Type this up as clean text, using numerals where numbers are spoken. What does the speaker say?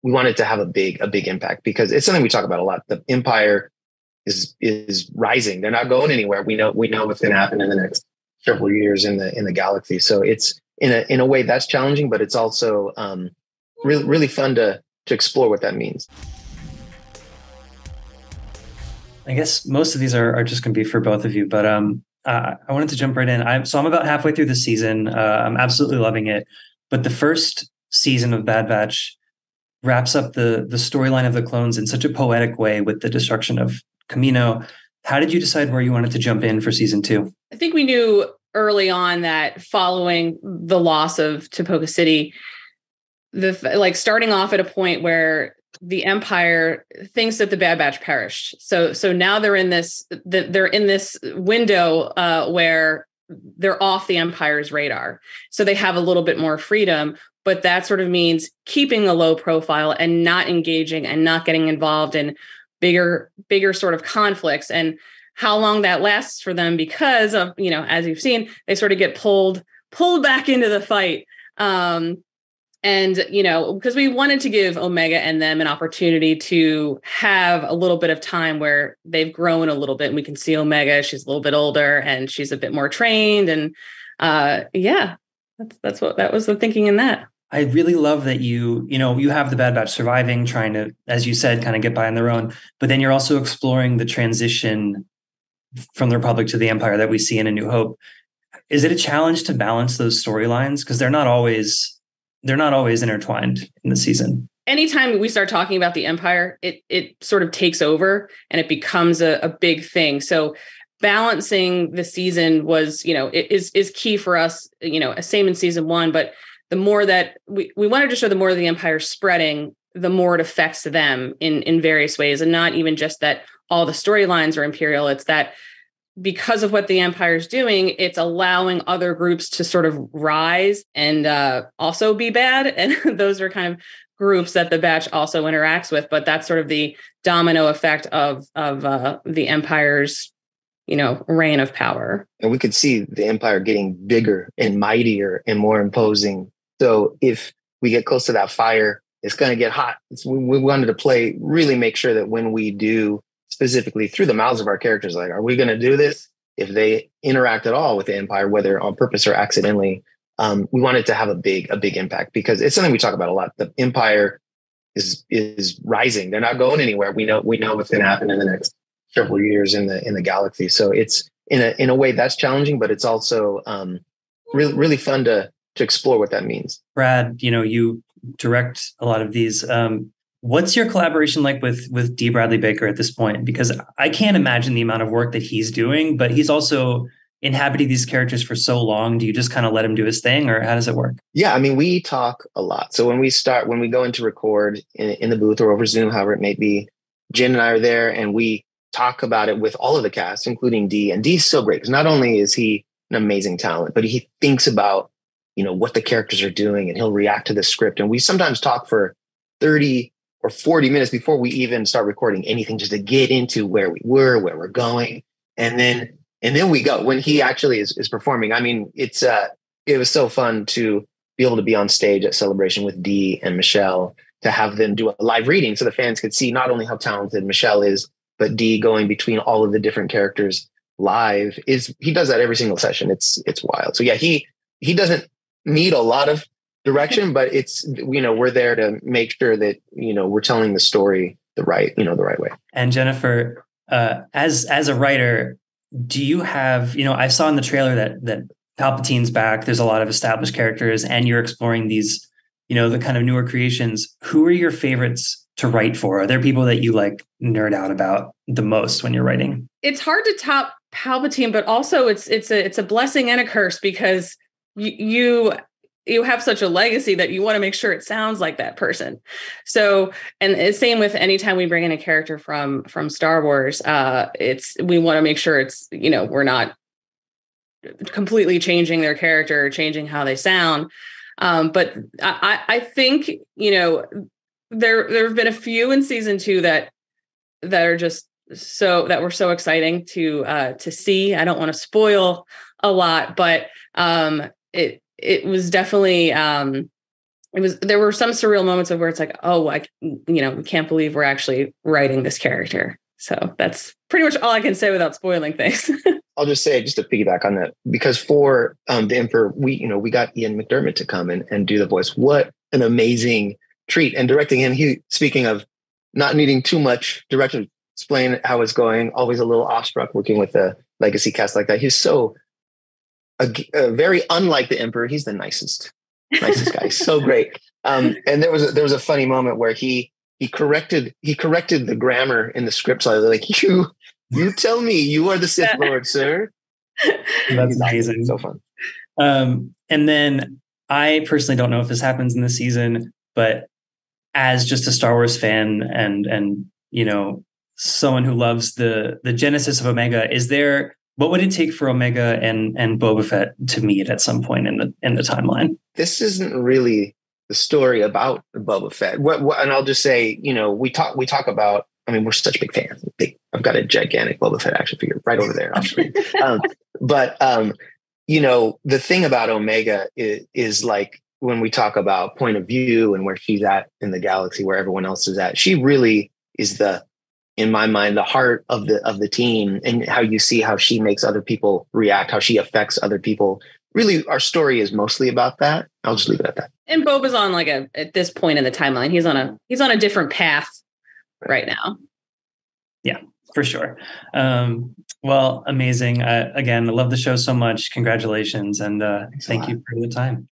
we wanted to have a big impact because it's something we talk about a lot. The Empire is rising. They're not going anywhere. We know what's going to happen in the next several years in the galaxy. So it's in a way that's challenging, but it's also really fun to explore what that means. I guess most of these are just going to be for both of you, but I wanted to jump right in. I'm about halfway through the season. I'm absolutely loving it. But the first season of Bad Batch wraps up the storyline of the clones in such a poetic way with the destruction of Camino. How did you decide where you wanted to jump in for season 2? I think we knew early on that following the loss of Tipoca City, starting off at a point where the Empire thinks that the Bad Batch perished. So now they're in this window where they're off the Empire's radar. So they have a little bit more freedom, but that sort of means keeping a low profile and not engaging and not getting involved in bigger sort of conflicts. And how long that lasts for them, because of, as you've seen, they sort of get pulled back into the fight. Because we wanted to give Omega and them an opportunity to have a little bit of time where they've grown a little bit, and we can see Omega, she's a little bit older and she's a bit more trained. And that was the thinking in that. I really love that you have the Bad Batch surviving, trying to, as you said, kind of get by on their own, but then you're also exploring the transition from the Republic to the Empire that we see in A New Hope. Is it a challenge to balance those storylines? Because they're not always intertwined in the season. Anytime we start talking about the Empire, it sort of takes over and it becomes a big thing. So balancing the season was, is key for us, same in season 1, but the more that we wanted to show, the more the Empire spreading, the more it affects them in various ways. And not even just that all the storylines are Imperial. It's that because of what the Empire is doing, it's allowing other groups to sort of rise and also be bad. And those are kind of groups that the Batch also interacts with. But that's sort of the domino effect of the Empire's, reign of power. And we could see the Empire getting bigger and mightier and more imposing. So if we get close to that fire, it's going to get hot. We wanted to really make sure that when we do, specifically through the mouths of our characters, like, are we going to do this? If they interact at all with the Empire, whether on purpose or accidentally, we wanted to have a big impact because it's something we talk about a lot. The Empire is rising. They're not going anywhere. We know what's going to happen in the next several years in the galaxy. So it's in a way that's challenging, but it's also really fun to explore what that means. Brad, you direct a lot of these. What's your collaboration like with D. Bradley Baker at this point? Because I can't imagine the amount of work that he's doing, but he's also inhabiting these characters for so long. Do you just kind of let him do his thing, or how does it work? Yeah, I mean, we talk a lot. So when we go into record in the booth or over Zoom, however it may be, Jen and I are there and we talk about it with all of the cast, including D. And D's so great because not only is he an amazing talent, but he thinks about, what the characters are doing and he'll react to the script. And we sometimes talk for 30 or 40 minutes before we even start recording anything, just to get into where we were, where we're going. And then we go when he actually is performing. I mean, it was so fun to be able to be on stage at Celebration with Dee and Michelle, to have them do a live reading so the fans could see not only how talented Michelle is, but Dee going between all of the different characters live. He does that every single session. It's wild. So yeah, he doesn't need a lot of direction, but it's, we're there to make sure that, we're telling the story the right way. And Jennifer, as a writer, do you have, I saw in the trailer that Palpatine's back. There's a lot of established characters and you're exploring these, the kind of newer creations. Who are your favorites to write for? Are there people that you like nerd out about the most when you're writing? It's hard to top Palpatine, but also it's a blessing and a curse because you have such a legacy that you want to make sure it sounds like that person. So, and it's same with anytime we bring in a character from Star Wars, we want to make sure it's, we're not completely changing their character or changing how they sound. But I think, there have been a few in season 2 that are just that were so exciting to see. I don't want to spoil a lot, but it was definitely there were some surreal moments of where it's like, oh, we can't believe we're actually writing this character. So that's pretty much all I can say without spoiling things. I'll just say, just to piggyback on that, because for the Emperor, we got Ian McDermott to come and do the voice. What an amazing treat. And directing him, speaking of not needing too much direction, explain how it's going, always a little awestruck working with a legacy cast like that. He's so very unlike the Emperor. He's the nicest guy. So great. And there was a funny moment where he corrected the grammar in the script. So I was like, you tell me you are the Sith Lord, sir. That's amazing. So fun. And then I personally don't know if this happens in the season, but as just a Star Wars fan and someone who loves the genesis of Omega, what would it take for Omega and Boba Fett to meet at some point in the timeline? This isn't really the story about Boba Fett. And I'll just say, we talk about. I mean, we're such big fans. I've got a gigantic Boba Fett action figure right over there off screen. But the thing about Omega is like when we talk about point of view and where she's at in the galaxy, where everyone else is at. She really is in my mind, the heart of the team, and how you see how she makes other people react, how she affects other people. Really, our story is mostly about that. I'll just leave it at that. And Boba's on at this point in the timeline, he's on a different path right now. Yeah, for sure. Well, amazing. Again, I love the show so much. Congratulations. And thank you for the time.